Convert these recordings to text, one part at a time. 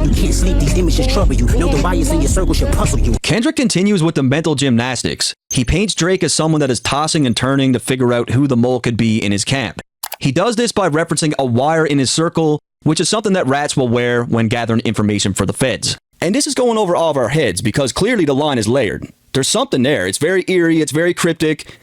You can't sleep, these images trouble you. Know the bias in your circle should puzzle you. Kendrick continues with the mental gymnastics. He paints Drake as someone that is tossing and turning to figure out who the mole could be in his camp. He does this by referencing a wire in his circle, which is something that rats will wear when gathering information for the feds. And this is going over all of our heads because clearly the line is layered. There's something there. It's very eerie. It's very cryptic.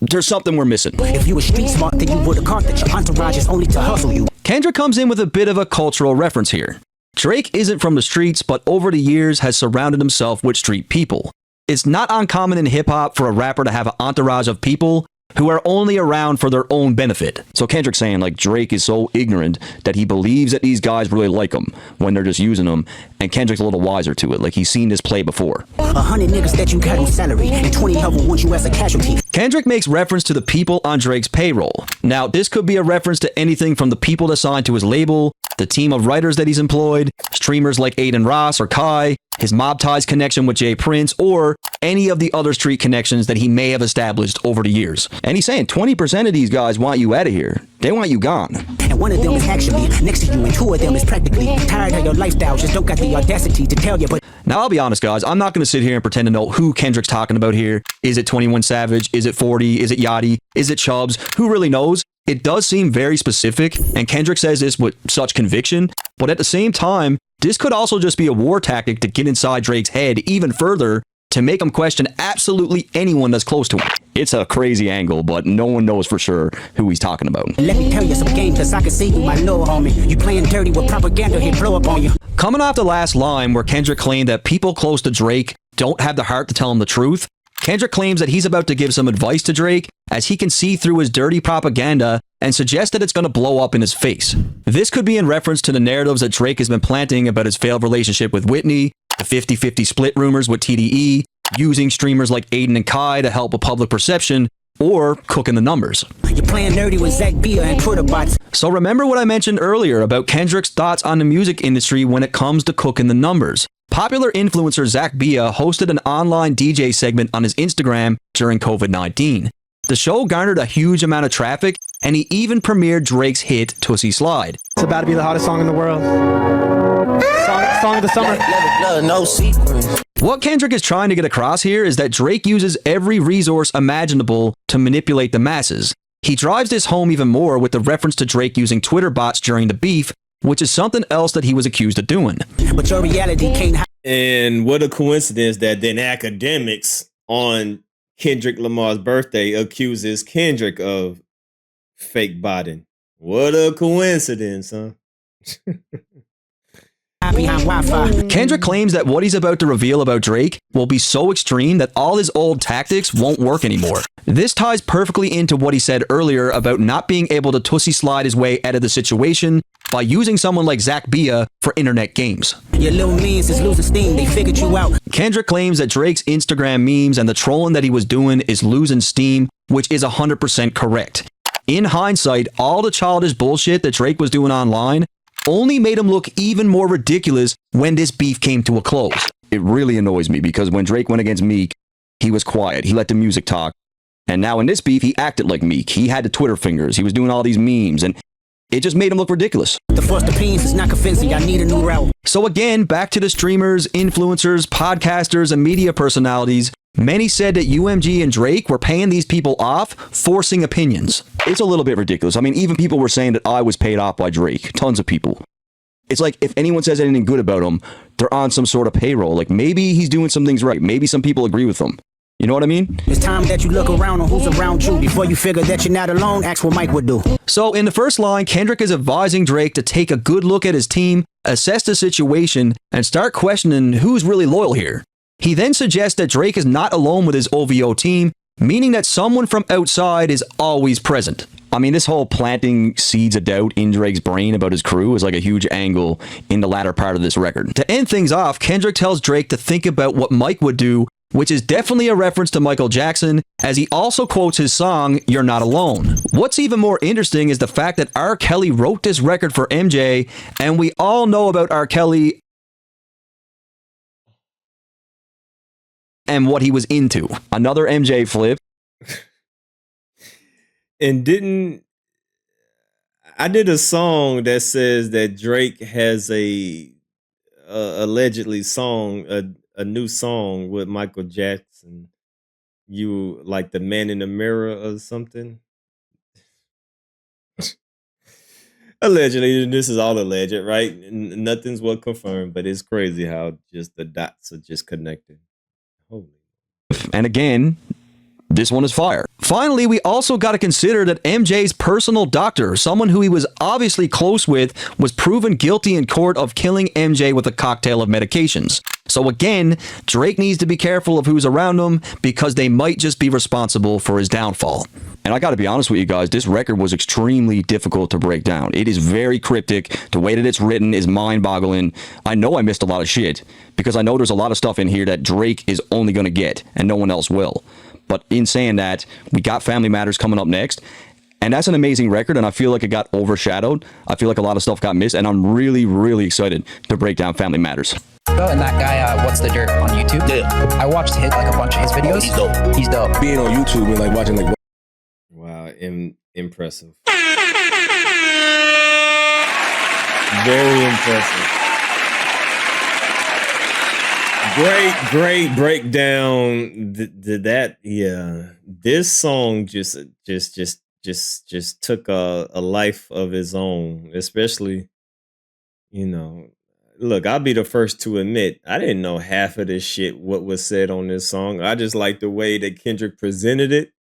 There's something we're missing. If you were street smart, then you would have caught that your entourage is only to hustle you. Kendrick comes in with a bit of a cultural reference here. Drake isn't from the streets, but over the years has surrounded himself with street people. It's not uncommon in hip-hop for a rapper to have an entourage of people who are only around for their own benefit. So Kendrick's saying, like, Drake is so ignorant that he believes that these guys really like him when they're just using him, and Kendrick's a little wiser to it, like he's seen this play before. 100 niggas that you got on salary, and 20 of them want you as a casualty. Kendrick makes reference to the people on Drake's payroll. Now, this could be a reference to anything from the people assigned to his label, the team of writers that he's employed, streamers like Aiden Ross or Kai, his mob ties connection with Jay Prince, or any of the other street connections that he may have established over the years. And he's saying 20% of these guys want you out of here. They want you gone. And one of them is actually next to you, and two of them is practically tired of your lifestyle, just don't got the audacity to tell you. But now, I'll be honest, guys, I'm not going to sit here and pretend to know who Kendrick's talking about here. Is it 21 Savage? Is it 40? Is it Yachty? Is it Chubbs? Who really knows? It does seem very specific, and Kendrick says this with such conviction, but at the same time, this could also just be a war tactic to get inside Drake's head even further to make him question absolutely anyone that's close to him. It's a crazy angle, but no one knows for sure who he's talking about. Let me tell you some game, cause I can see you, my little homie. You playing dirty with propaganda, he'll blow up on you. Coming off the last line where Kendrick claimed that people close to Drake don't have the heart to tell him the truth, Kendrick claims that he's about to give some advice to Drake as he can see through his dirty propaganda and suggests that it's going to blow up in his face. This could be in reference to the narratives that Drake has been planting about his failed relationship with Whitney, the 50-50 split rumors with TDE, using streamers like Aiden and Kai to help with public perception, or cooking the numbers. You're playing nerdy with Zach Bia and Twitter bots. So remember what I mentioned earlier about Kendrick's thoughts on the music industry when it comes to cooking the numbers. Popular influencer Zach Bia hosted an online DJ segment on his Instagram during COVID-19. The show garnered a huge amount of traffic, and he even premiered Drake's hit Tootsie Slide. It's about to be the hottest song in the world. Song of the summer. No secret. What Kendrick is trying to get across here is that Drake uses every resource imaginable to manipulate the masses. He drives this home even more with the reference to Drake using Twitter bots during the beef, which is something else that he was accused of doing. But your reality can't. And what a coincidence that then academics on Kendrick Lamar's birthday accuses Kendrick of fake botting. What a coincidence, huh? Behind Wi-Fi. Kendrick claims that what he's about to reveal about Drake will be so extreme that all his old tactics won't work anymore. This ties perfectly into what he said earlier about not being able to Tootsie Slide his way out of the situation by using someone like Zach Bia for internet games. Your little means is losing steam, they figured you out. Kendrick claims that Drake's Instagram memes and the trolling that he was doing is losing steam, which is 100% correct. In hindsight, all the childish bullshit that Drake was doing online only made him look even more ridiculous when this beef came to a close. It really annoys me because when Drake went against Meek, he was quiet. He let the music talk. And now in this beef, he acted like Meek. He had the Twitter fingers. He was doing all these memes, and it just made him look ridiculous. The first opinions is not convincing. I need a new route. So again, back to the streamers, influencers, podcasters, and media personalities. Many said that UMG and Drake were paying these people off, forcing opinions. It's a little bit ridiculous. I mean, even people were saying that I was paid off by Drake. Tons of people. It's like if anyone says anything good about him, they're on some sort of payroll. Like maybe he's doing some things right. Maybe some people agree with him. You know what I mean? It's time that you look around on who's around you. Before you figure that you're not alone, ask what Mike would do. So in the first line, Kendrick is advising Drake to take a good look at his team, assess the situation, and start questioning who's really loyal here. He then suggests that Drake is not alone with his OVO team, meaning that someone from outside is always present. I mean, this whole planting seeds of doubt in Drake's brain about his crew is like a huge angle in the latter part of this record. To end things off, Kendrick tells Drake to think about what Mike would do, which is definitely a reference to Michael Jackson, as he also quotes his song, You're Not Alone. What's even more interesting is the fact that R. Kelly wrote this record for MJ, and we all know about R. Kelly and what he was into. Another MJ flip. And I did a song that says that Drake has a allegedly song a new song with Michael Jackson. You like the Man in the Mirror or something? Allegedly, this is all alleged, right? Nothing's well confirmed, but it's crazy how just the dots are just connected. Holy. And again, this one is fire. Finally, we also got to consider that MJ's personal doctor, someone who he was obviously close with, was proven guilty in court of killing MJ with a cocktail of medications. So again, Drake needs to be careful of who's around him because they might just be responsible for his downfall. And I got to be honest with you guys, this record was extremely difficult to break down. It is very cryptic. The way that it's written is mind-boggling. I know I missed a lot of shit because I know there's a lot of stuff in here that Drake is only going to get and no one else will. But in saying that, we got Family Matters coming up next. And that's an amazing record, and I feel like it got overshadowed. I feel like a lot of stuff got missed, and I'm really, really excited to break down Family Matters. And that guy, What's the Dirt on YouTube? Yeah. I watched a bunch of his videos. He's dope. He's dope. Being on YouTube and like watching like. Wow, impressive. Very impressive. Great breakdown. That yeah. This song just took a life of its own. Especially, look, I'll be the first to admit I didn't know half of this shit what was said on this song. I just like the way that Kendrick presented it.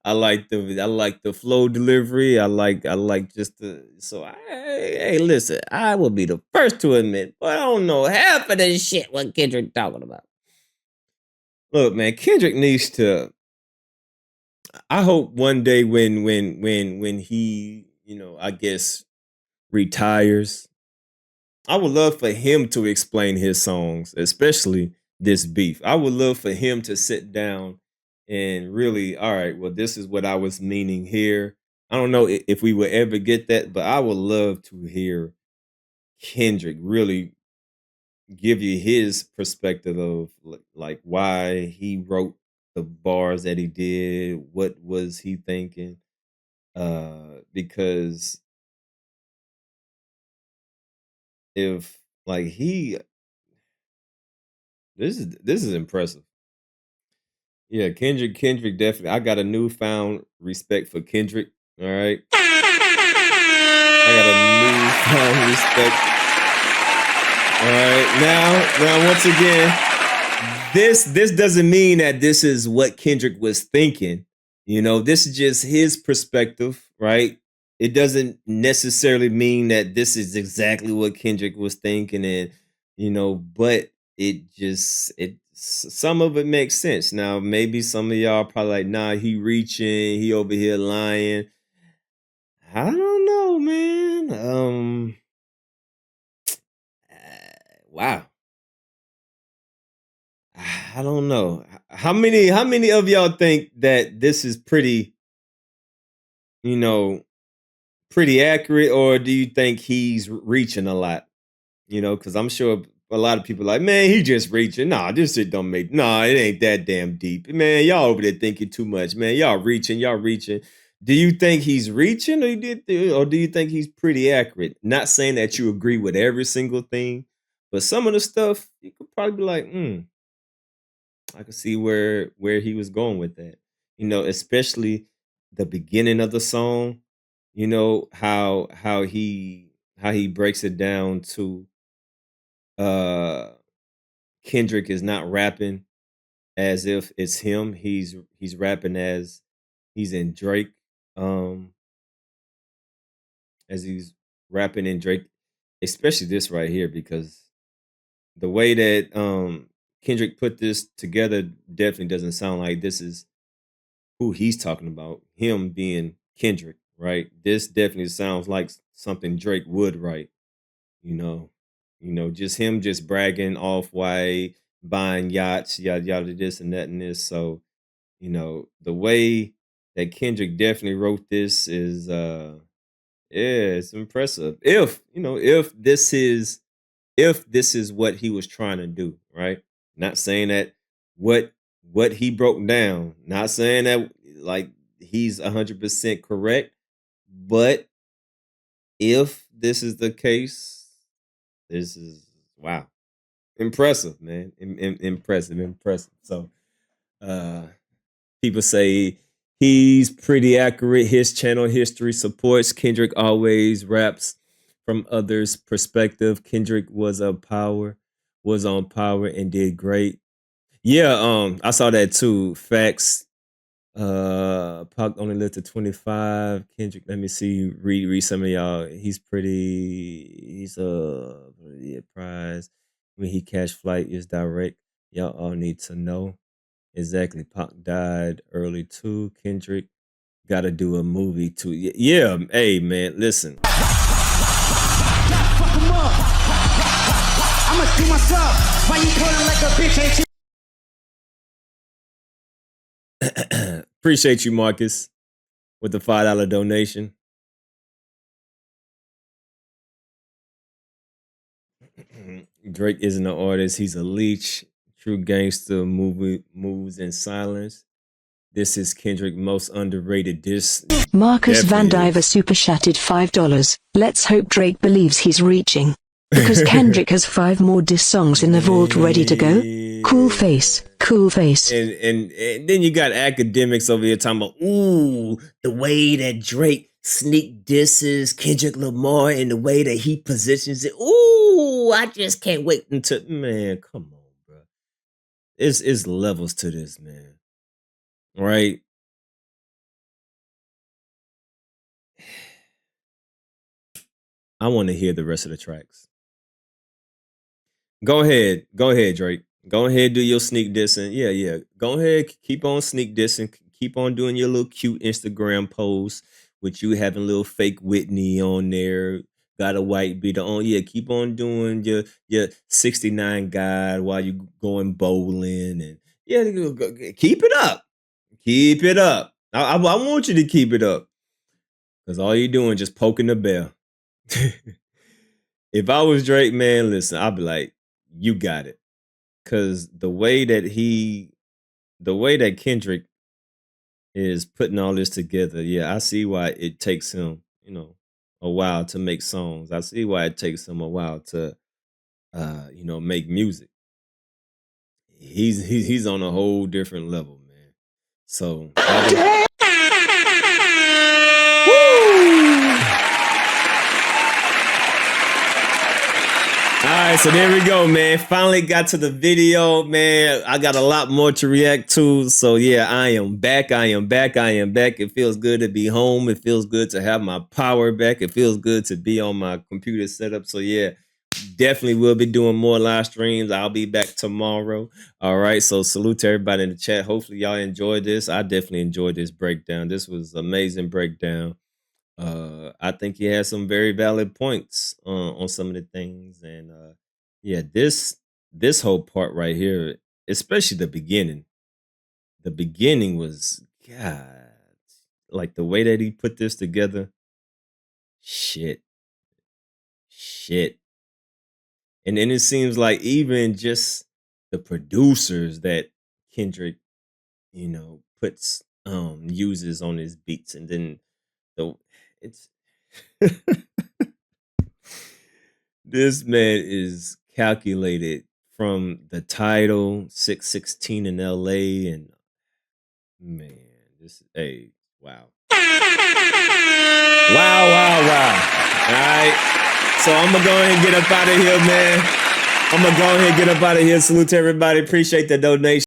I like the flow delivery. I like just the hey, listen, I will be the first to admit, but I don't know half of this shit what Kendrick talking about. Look, man, Kendrick needs to. I hope one day when he, I guess retires, I would love for him to explain his songs, especially this beef. I would love for him to sit down and really, all right, well, this is what I was meaning here. I don't know if we will ever get that, but I would love to hear Kendrick really give you his perspective of like why he wrote the bars that he did, what was he thinking? Because if like this is impressive. Yeah, Kendrick definitely. I got a newfound respect for Kendrick. All right, I got a newfound respect. All right, now once again, this doesn't mean that this is what Kendrick was thinking. This is just his perspective, right? It doesn't necessarily mean that this is exactly what Kendrick was thinking, and but some of it makes sense. Now, maybe some of y'all probably like, nah, he reaching, he over here lying. I don't know, man. Wow. I don't know. How many of y'all think that this is pretty, pretty accurate, or do you think he's reaching a lot? Because I'm sure a lot of people are like, man, he just reaching. Nah, this shit don't make. Nah, it ain't that damn deep, man. Y'all over there thinking too much, man. Y'all reaching. Do you think he's reaching, or do you think he's pretty accurate? Not saying that you agree with every single thing, but some of the stuff you could probably be like, I could see where he was going with that. Especially the beginning of the song. How he breaks it down to uh Kendrick is not rapping as if it's him. He's rapping as he's in Drake. As he's rapping in Drake, especially this right here, because the way that Kendrick put this together definitely doesn't sound like this is who he's talking about. Him being Kendrick, right? This definitely sounds like something Drake would write. Just him just bragging off white, buying yachts, yada yada, this and that and this. So, the way that Kendrick definitely wrote this is yeah, it's impressive. If this is what he was trying to do, right? Not saying that what he broke down, not saying that like he's 100% correct, but if this is the case, this is Wow. Impressive, man. Impressive. So people say he's pretty accurate. His channel history supports Kendrick always raps from others' perspective. Kendrick was on power and did great. Yeah, I saw that too. Facts. Pac only lived to 25. Kendrick, let me see. Read some of y'all. He's yeah, prize. When he cash flight is direct. Y'all all need to know. Exactly. Pac died early too. Kendrick gotta do a movie too. Yeah, hey man, listen. Fuck 'em up. I'ma do myself. Why you calling like a bitch? Ain't you? Appreciate you, Marcus, with the $5 donation. Drake isn't an artist, he's a leech. True gangster moves in silence. This is Kendrick most underrated diss. Marcus Van Definitely Diver is. super chatted $5. Let's hope Drake believes he's reaching. Because Kendrick has 5 more diss songs in the vault ready to go. Cool face, cool face. And then you got academics over here talking about, ooh, the way that Drake sneak disses Kendrick Lamar and the way that he positions it. Ooh, I just can't wait until, man, come on, bro. It's levels to this, man. Right? I want to hear the rest of the tracks. Go ahead, Drake. Go ahead, do your sneak dissing. Yeah. Go ahead, keep on sneak dissing. Keep on doing your little cute Instagram posts with you having little fake Whitney on there. Got a white beater on. Yeah, keep on doing your 69 guide while you going bowling and yeah, keep it up. Keep it up. I want you to keep it up because all you're doing is just poking the bear. If I was Drake, man, listen, I'd be like, you got it. Cause the way that Kendrick is putting all this together, yeah, I see why it takes him, a while to make songs. I see why it takes him a while to make music. He's on a whole different level, man. So all right, so there we go, man. Finally got to the video, man. I got a lot more to react to. So yeah, I am back. It feels good to be home. It feels good to have my power back. It feels good to be on my computer setup. So yeah, definitely will be doing more live streams. I'll be back tomorrow. All right, so salute to everybody in the chat. Hopefully y'all enjoyed this. I definitely enjoyed this breakdown. This was amazing breakdown. I think he has some very valid points on some of the things, and yeah, this whole part right here, especially the beginning. The beginning was God, like the way that he put this together. Shit, and then it seems like even just the producers that Kendrick, puts uses on his beats, and then the it's. This man is calculated from the title 616 in LA, and man, hey, wow. Wow. All right. So I'm gonna go ahead and get up out of here, man. Salute to everybody. Appreciate the donation.